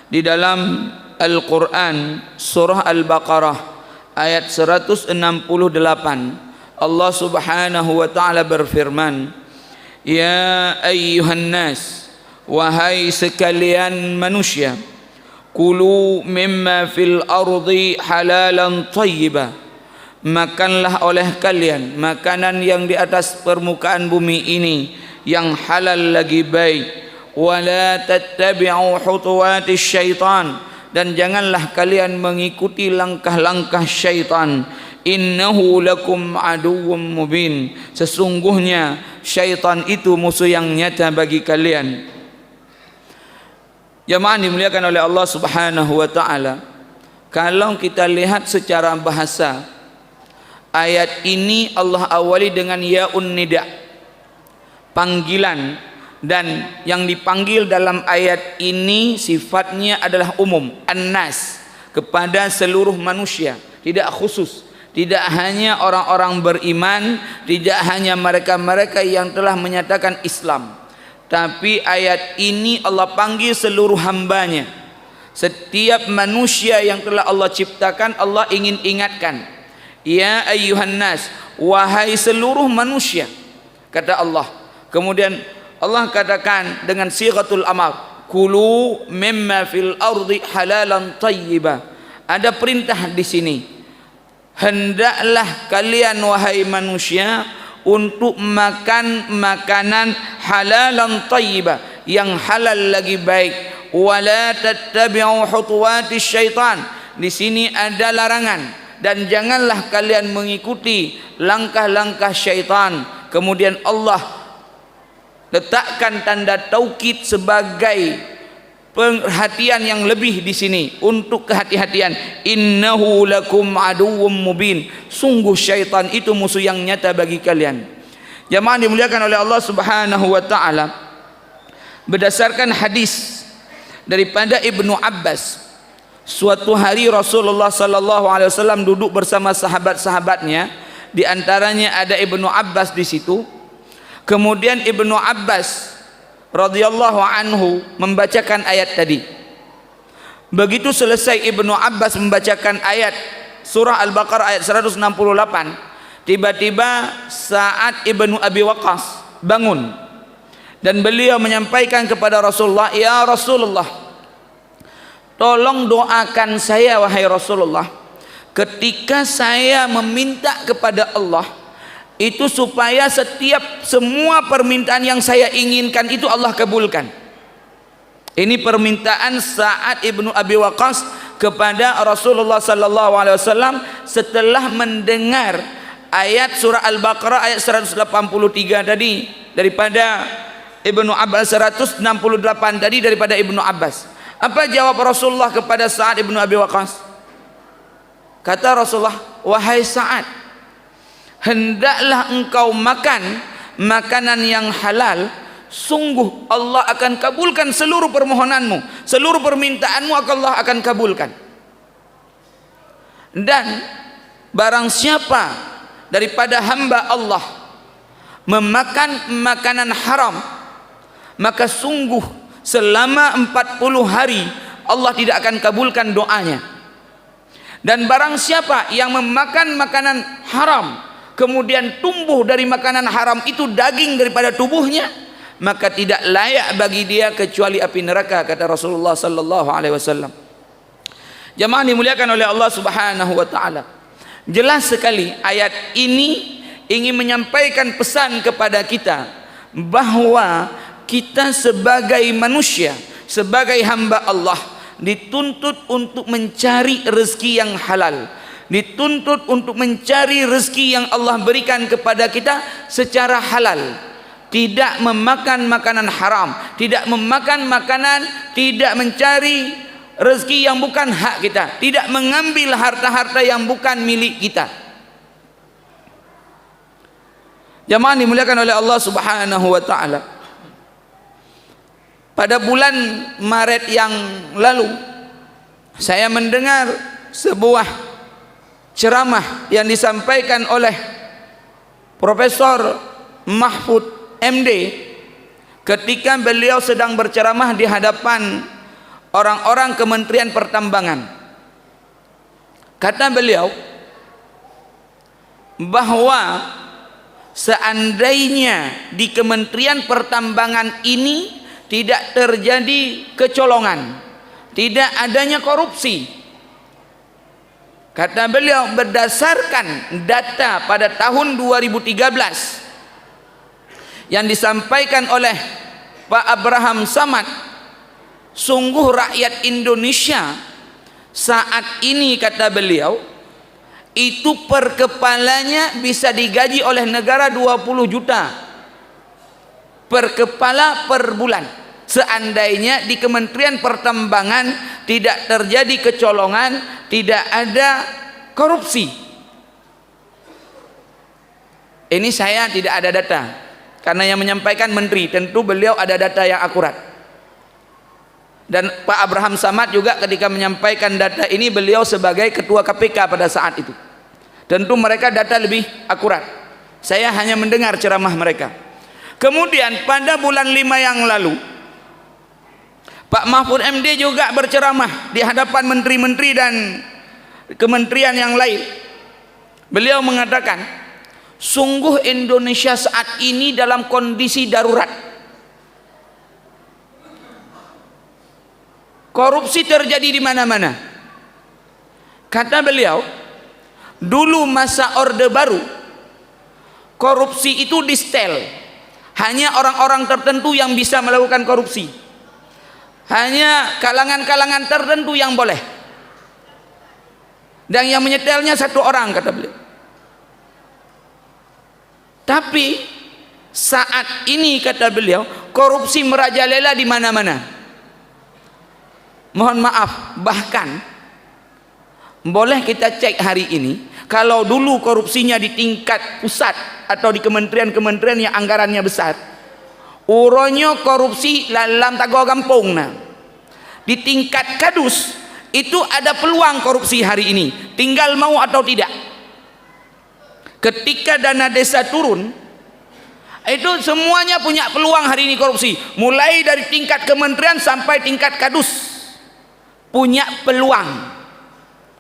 di dalam Al-Quran surah Al-Baqarah ayat 168. Allah subhanahu wa ta'ala berfirman, ya ayyuhan nas, wahai sekalian manusia, kulu mimma fil ardi halalan tayyiba, makanlah oleh kalian makanan yang di atas permukaan bumi ini yang halal lagi baik. Wala tattabi'u khutuwatis syaitan, dan janganlah kalian mengikuti langkah-langkah syaitan. Innahu lakum aduwwum mubin, sesungguhnya syaitan itu musuh yang nyata bagi kalian. Jamaah dimuliakan oleh Allah subhanahu wa ta'ala, kalau kita lihat secara bahasa, ayat ini Allah awali dengan ya'un nida, panggilan, dan yang dipanggil dalam ayat ini sifatnya adalah umum, an-nas, kepada seluruh manusia, tidak khusus, tidak hanya orang-orang beriman, tidak hanya mereka-mereka yang telah menyatakan Islam, tapi ayat ini Allah panggil seluruh hambanya. Setiap manusia yang telah Allah ciptakan, Allah ingin ingatkan, ya ayyuhan nas, wahai seluruh manusia, kata Allah. Kemudian Allah katakan dengan sighatul amar, kulu mimma fil ardi halalan tayyiba. Ada perintah di sini, hendaklah kalian wahai manusia untuk makan makanan halalan tayyiba, yang halal lagi baik. Wala tattabi'u khutuwatis syaitan, di sini ada larangan, dan janganlah kalian mengikuti langkah-langkah syaitan. Kemudian Allah letakkan tanda taukid sebagai perhatian yang lebih di sini, untuk kehati-hatian. Innahu lakum aduwwum mubin, sungguh syaitan itu musuh yang nyata bagi kalian. Jamaah dimuliakan oleh Allah subhanahu wa ta'ala, berdasarkan hadis daripada Ibnu Abbas, suatu hari Rasulullah sallallahu alaihi wasallam duduk bersama sahabat-sahabatnya, di antaranya ada Ibnu Abbas di situ. Kemudian Ibnu Abbas radhiyallahu anhu membacakan ayat tadi. Begitu selesai Ibnu Abbas membacakan ayat surah Al-Baqarah ayat 168, tiba-tiba saat Ibnu Abi Waqqas bangun dan beliau menyampaikan kepada Rasulullah, ya Rasulullah, tolong doakan saya wahai Rasulullah, ketika saya meminta kepada Allah itu supaya semua permintaan yang saya inginkan itu Allah kabulkan. Ini permintaan saat Ibnu Abi Waqqas kepada Rasulullah sallallahu alaihi wasallam setelah mendengar ayat surah Al-Baqarah ayat 183 tadi daripada Ibnu Abbas, 168 tadi daripada Ibnu Abbas. Apa jawab Rasulullah kepada Sa'ad Ibnu Abi Waqqas? Kata Rasulullah, wahai Sa'ad, hendaklah engkau makan makanan yang halal, sungguh Allah akan kabulkan seluruh permohonanmu, seluruh permintaanmu Allah akan kabulkan. Dan barang siapa daripada hamba Allah memakan makanan haram, maka sungguh selama 40 hari Allah tidak akan kabulkan doanya. Dan barang siapa yang memakan makanan haram, kemudian tumbuh dari makanan haram itu daging daripada tubuhnya, maka tidak layak bagi dia kecuali api neraka, kata Rasulullah sallallahu alaihi wasallam. Jamaah dimuliakan oleh Allah subhanahu wa ta'ala, jelas sekali ayat ini ingin menyampaikan pesan kepada kita bahwa kita sebagai manusia, sebagai hamba Allah, dituntut untuk mencari rezeki yang halal, dituntut untuk mencari rezeki yang Allah berikan kepada kita secara halal, tidak memakan makanan haram, tidak memakan makanan, tidak mencari rezeki yang bukan hak kita, tidak mengambil harta-harta yang bukan milik kita. Jamaah dimuliakan oleh Allah subhanahu wa ta'ala, pada bulan Maret yang lalu saya mendengar sebuah ceramah yang disampaikan oleh Profesor Mahfud MD ketika beliau sedang berceramah di hadapan orang-orang Kementerian Pertambangan. Kata beliau bahwa seandainya di Kementerian Pertambangan ini tidak terjadi kecolongan, tidak adanya korupsi, kata beliau berdasarkan data pada tahun 2013 yang disampaikan oleh Pak Abraham Samad, sungguh rakyat Indonesia saat ini, kata beliau, itu per kepalanya bisa digaji oleh negara 20 juta per kepala per bulan, seandainya di Kementerian Pertambangan tidak terjadi kecolongan, tidak ada korupsi. Ini saya tidak ada data, karena yang menyampaikan menteri, tentu beliau ada data yang akurat. Dan Pak Abraham Samad juga ketika menyampaikan data ini, beliau sebagai ketua KPK pada saat itu, tentu mereka data lebih akurat. Saya hanya mendengar ceramah mereka. Kemudian pada bulan 5 yang lalu, Pak Mahfud MD juga berceramah di hadapan menteri-menteri dan kementerian yang lain. Beliau mengatakan, sungguh Indonesia saat ini dalam kondisi darurat. Korupsi terjadi di mana-mana. Kata beliau, dulu masa Orde Baru, korupsi itu di setel. Hanya orang-orang tertentu yang bisa melakukan korupsi. Hanya kalangan-kalangan tertentu yang boleh. Dan yang menyetelnya satu orang, kata beliau. Tapi saat ini, kata beliau, korupsi merajalela di mana-mana. Mohon maaf, bahkan boleh kita cek hari ini, kalau dulu korupsinya di tingkat pusat atau di kementerian-kementerian yang anggarannya besar, uronyo korupsi dalam tago kampung, nah di tingkat kadus itu ada peluang korupsi hari ini, tinggal mau atau tidak. Ketika dana desa turun, itu semuanya punya peluang hari ini korupsi, mulai dari tingkat kementerian sampai tingkat kadus punya peluang.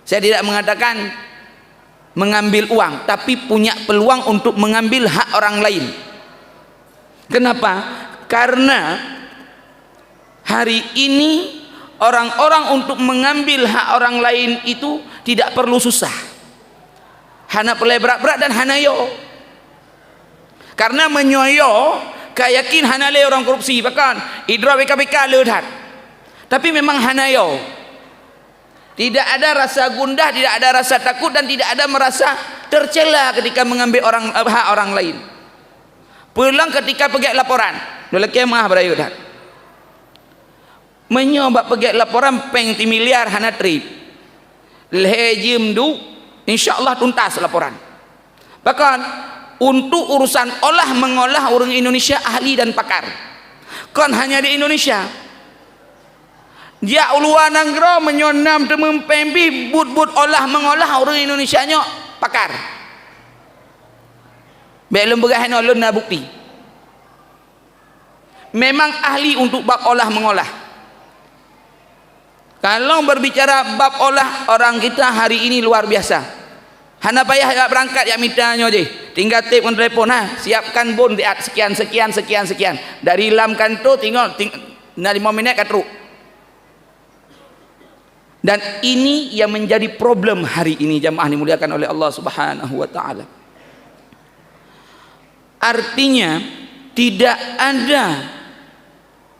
Saya tidak mengatakan mengambil uang, tapi punya peluang untuk mengambil hak orang lain. Kenapa? Karena hari ini orang-orang untuk mengambil hak orang lain itu tidak perlu susah. Hana pelai berat-berat dan hana yo. Karena menyoyo kayakin hana le orang korupsi, bahkan idra BKBK leudhat. Tapi memang hana yo. Tidak ada rasa gundah, tidak ada rasa takut, dan tidak ada merasa tercela ketika mengambil hak orang lain. Pulang ketika pergi laporan, dulu kemah berayudah. Menyoba pergi laporan peng ti miliar hana trip. Lehejim du, insyaallah tuntas laporan. Bahkan untuk urusan olah mengolah orang Indonesia ahli dan pakar. Kan hanya di Indonesia. Dia uluan nanggro menyonam temem pembi but olah mengolah orang Indonesia nya pakar. Belum begahan ulun na bukti. Memang ahli untuk bab olah mengolah. Kalau berbicara bab olah, orang kita hari ini luar biasa. Hana payah ya berangkat ya mitanya je. Tinggal tip on telepon, siapkan bon di sekian. Dari lam kanto tinggal 5 minit katru. Dan ini yang menjadi problem hari ini, jamaah dimuliakan oleh Allah Subhanahu wa taala. Artinya tidak ada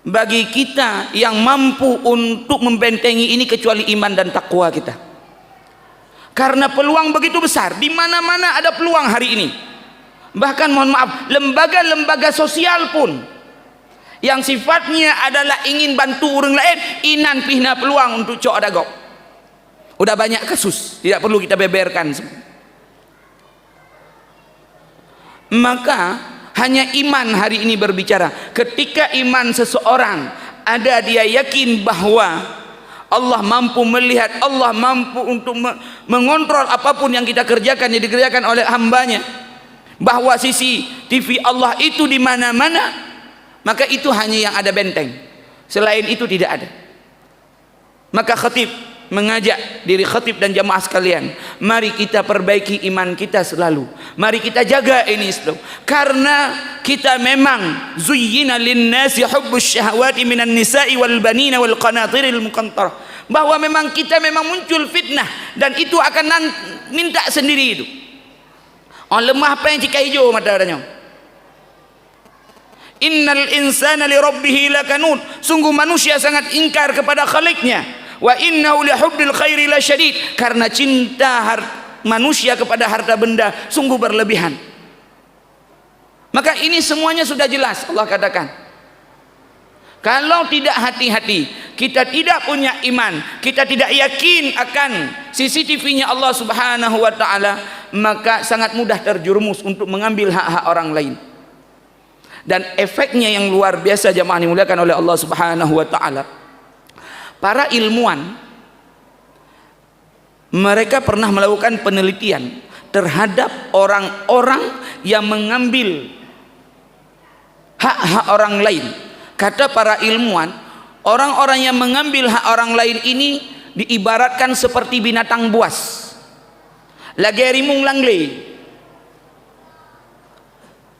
bagi kita yang mampu untuk membentengi ini kecuali iman dan takwa kita. Karena peluang begitu besar, di mana-mana ada peluang hari ini. Bahkan mohon maaf, lembaga-lembaga sosial pun yang sifatnya adalah ingin bantu orang lain, inan pihna peluang untuk cok adagok. Udah banyak kasus, tidak perlu kita beberkan. Maka hanya iman hari ini berbicara. Ketika iman seseorang ada, dia yakin bahwa Allah mampu melihat, Allah mampu untuk mengontrol apapun yang kita kerjakan, yang dikerjakan oleh hambanya, bahwa sisi TV Allah itu di mana-mana, maka itu hanya yang ada benteng. Selain itu tidak ada. Maka khatib mengajak diri khatib dan jamaah sekalian, mari kita perbaiki iman kita selalu, mari kita jaga ini selalu, karena kita memang zuyyina linnasi hubbus syahawati minan nisa'i wal banina wal qanatiril muqantarah, bahwa memang kita memang muncul fitnah dan itu akan minta sendiri itu. Orang lemah apa yang cika hijau mata adanya. Innal insana li rabbih lakanun, sungguh manusia sangat ingkar kepada Khaliknya. Wa innahu li hubbil khairi la syadid, karena cinta manusia kepada harta benda sungguh berlebihan. Maka ini semuanya sudah jelas Allah katakan. Kalau tidak hati-hati, kita tidak punya iman, kita tidak yakin akan CCTV-nya Allah Subhanahu wa taala, maka sangat mudah terjerumus untuk mengambil hak-hak orang lain. Dan efeknya yang luar biasa jamaah dimuliakan oleh Allah Subhanahu wa taala. Para ilmuwan mereka pernah melakukan penelitian terhadap orang-orang yang mengambil hak-hak orang lain. Kata para ilmuwan, orang-orang yang mengambil hak orang lain ini diibaratkan seperti binatang buas. Lagi rimung langle.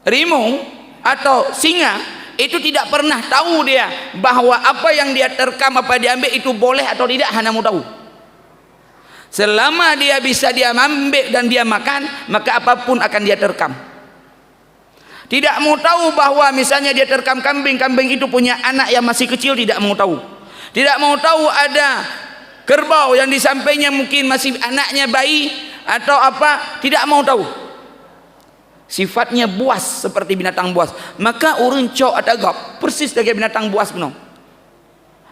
Rimung atau singa itu tidak pernah tahu dia bahwa apa yang dia terkam, apa diambil itu boleh atau tidak, hanya mau tahu. Selama dia bisa dia ambil dan dia makan, maka apapun akan dia terkam. Tidak mau tahu bahwa misalnya dia terkam kambing, kambing itu punya anak yang masih kecil, tidak mau tahu. Tidak mau tahu ada kerbau yang di sampingnya mungkin masih anaknya bayi atau apa, tidak mau tahu. Sifatnya buas seperti binatang buas. Maka urun cok atau gap persis sebagai binatang buas benar.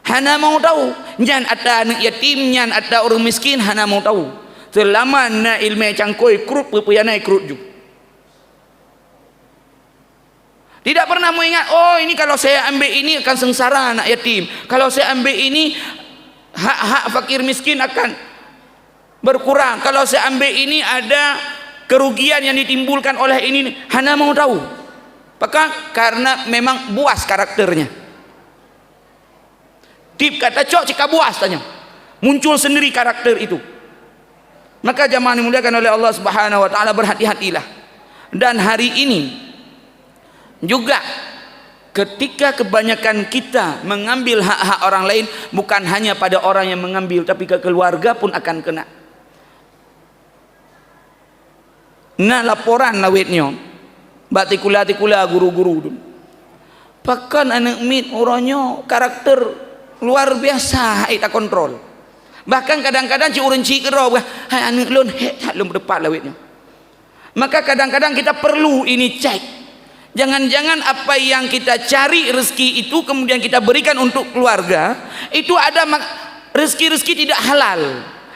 Hana mau tahu nyan ada anak yatim, nyan ada orang miskin, hana mau tahu. Selama na ilmu cangkoi krut pupuyana krut ju. Tidak pernah mengingat, oh ini kalau saya ambil ini akan sengsara anak yatim, kalau saya ambil ini hak-hak fakir miskin akan berkurang, kalau saya ambil ini ada kerugian yang ditimbulkan oleh ini. Hana mau tahu. Maka karena memang buas karakternya. Tip kata cok cika buas tanya. Muncul sendiri karakter itu. Maka jamaah dimuliakan oleh Allah Subhanahu wa taala, berhati-hatilah. Dan hari ini juga ketika kebanyakan kita mengambil hak-hak orang lain, bukan hanya pada orang yang mengambil, tapi ke keluarga pun akan kena. Nah laporan lawitnya batikula guru-guru pakan anak mit orangnya karakter luar biasa, kita kontrol. Bahkan kadang-kadang ci urun ci kero hai anak lun tak lum depan lawitnya. Maka kadang-kadang kita perlu ini cek. Jangan-jangan apa yang kita cari rezeki itu kemudian kita berikan untuk keluarga, itu ada rezeki-rezeki tidak halal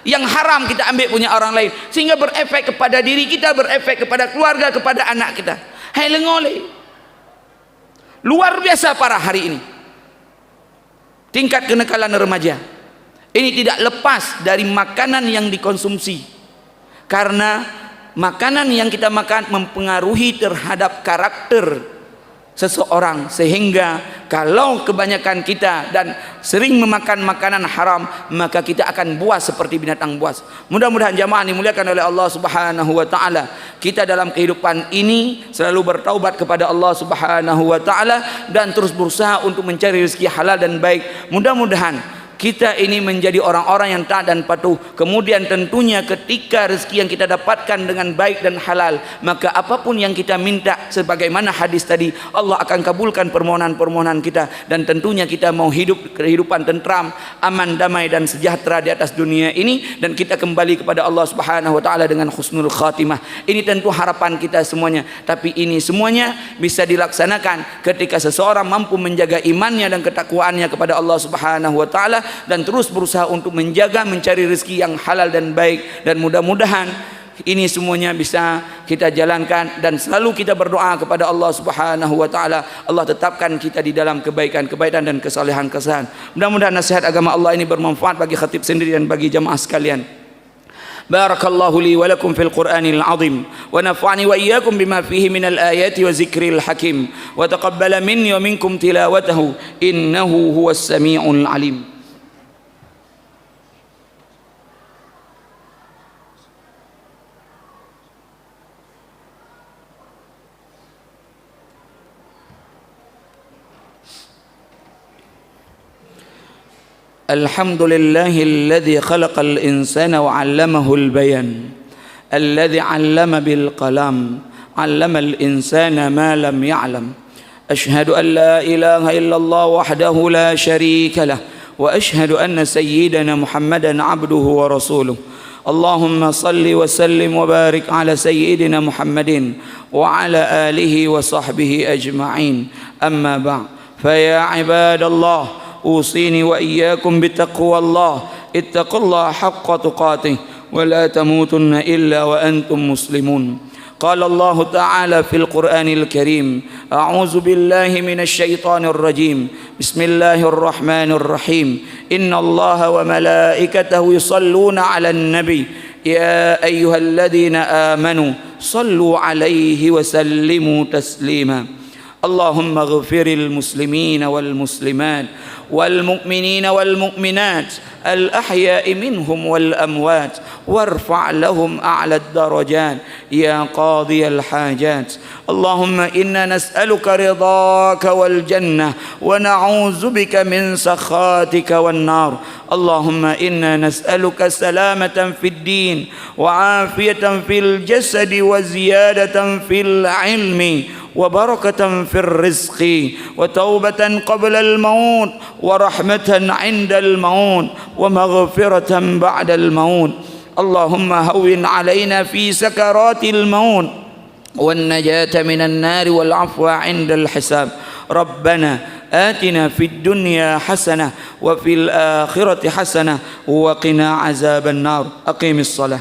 yang haram kita ambil punya orang lain, sehingga berefek kepada diri kita, berefek kepada keluarga, kepada anak kita. Hai lengole. Luar biasa parah hari ini tingkat kenakalan remaja. Ini tidak lepas dari makanan yang dikonsumsi, karena makanan yang kita makan mempengaruhi terhadap karakter seseorang, sehingga kalau kebanyakan kita dan sering memakan makanan haram, maka kita akan buas seperti binatang buas. Mudah-mudahan jamaah dimuliakan oleh Allah Subhanahu wa taala, kita dalam kehidupan ini selalu bertaubat kepada Allah Subhanahu wa taala dan terus berusaha untuk mencari rezeki halal dan baik. Mudah-mudahan kita ini menjadi orang-orang yang taat dan patuh. Kemudian tentunya ketika rezeki yang kita dapatkan dengan baik dan halal, maka apapun yang kita minta sebagaimana hadis tadi, Allah akan kabulkan permohonan-permohonan kita. Dan tentunya kita mau hidup kehidupan tentram, aman, damai dan sejahtera di atas dunia ini, dan kita kembali kepada Allah Subhanahu wa taala dengan husnul khatimah. Ini tentu harapan kita semuanya, tapi ini semuanya bisa dilaksanakan ketika seseorang mampu menjaga imannya dan ketakwaannya kepada Allah Subhanahu wa taala, dan terus berusaha untuk menjaga, mencari rezeki yang halal dan baik. Dan mudah-mudahan ini semuanya bisa kita jalankan, dan selalu kita berdoa kepada Allah Subhanahu wa taala, Allah tetapkan kita di dalam kebaikan dan kesalehan-kesalehan. Mudah-mudahan nasihat agama Allah ini bermanfaat bagi khatib sendiri dan bagi jamaah sekalian. Barakallahu li wa lakum fil Qur'anil azim, wa nafa'ani wa iyyakum bima fihi minal ayati wa zikril hakim, wa taqabbala minni wa minkum tilawatahu innahu huwas samiul alim. الحمد لله الذي خلق الإنسان وعلمه البيان الذي علم بالقلم علم الإنسان ما لم يعلم أشهد أن لا إله إلا الله وحده لا شريك له وأشهد أن سيدنا محمدا عبده ورسوله اللهم صل وسلم وبارك على سيدنا محمد وعلى آله وصحبه أجمعين أما بعد فيا عباد الله أوصيني وإياكم بتقوى الله اتقوا الله حق تقاته ولا تموتن إلا وأنتم مسلمون قال الله تعالى في القرآن الكريم أعوذ بالله من الشيطان الرجيم بسم الله الرحمن الرحيم إن الله وملائكته يصلون على النبي يا أيها الذين آمنوا صلوا عليه وسلموا تسليما اللهم اغفر المسلمين والمسلمات والمؤمنين والمؤمنات الأحياء منهم والأموات وارفع لهم أعلى الدرجات يا قاضي الحاجات اللهم إنا نسألك رضاك والجنة ونعوذ بك من سخاتك والنار اللهم إنا نسألك سلامة في الدين وعافية في الجسد وزيادة في العلم وبركة في الرزق وتوبة قبل الموت ورحمة عند الموت ومغفرة بعد الموت اللهم هون علينا في سكرات الموت والنجاة من النار والعفو عند الحساب ربنا آتنا في الدنيا حسنة وفي الآخرة حسنة وقنا عذاب النار أقيم الصلاة